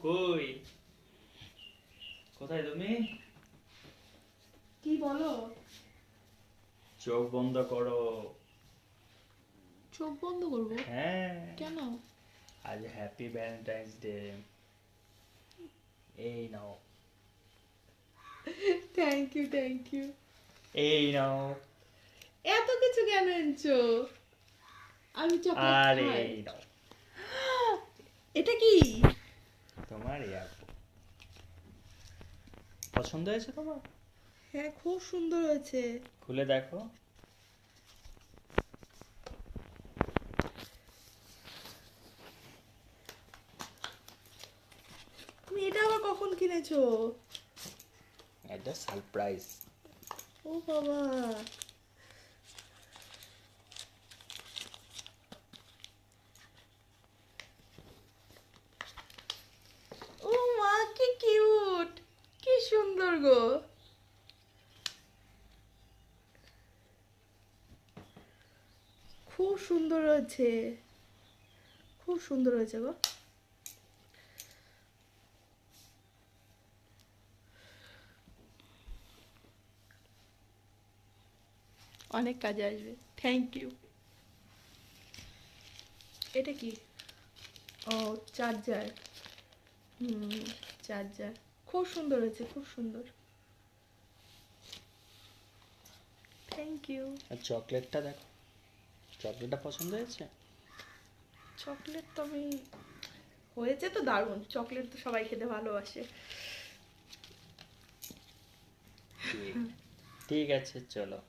কই, কোথায় তুমি? কি বলো? চোখ বন্ধ করো। চোখ বন্ধ করবো? হ্যাঁ, কেন? আজ হ্যাপি ভ্যালেন্টাইন্স ডে। এই নাও, থ্যাংক ইউ, থ্যাংক ইউ। এই নাও, এত কিছু কেন এনেছো? আমি চকলেট আর খাই। এই নাও এটা কি? তোমার এয়ারপোর্ট। পছন্দ হয়েছে তোমার? হ্যাঁ, খুব সুন্দর হয়েছে। খুলে দেখো। তুমি এটা আবার কখন কিনেছো? এটা সারপ্রাইজ। ও বাবা, ও মা, কি কিউট, কি সুন্দর গো। খুব সুন্দর হয়েছে, খুব সুন্দর হয়েছে গো। অনেক কাজে আসবে। Thank you. এটা কি? ও, চার্জার। হুম, চার্জার। খুব সুন্দর হয়েছে, খুব সুন্দর। Thank you. আর চকলেটটা দেখো, চকলেটটা পছন্দ হয়েছে? চকলেট তো আমি, হয়েছে তো দারুণ। চকলেট তো সবাই খেতে ভালোবাসে। ঠিক ঠিক আছে, চলো।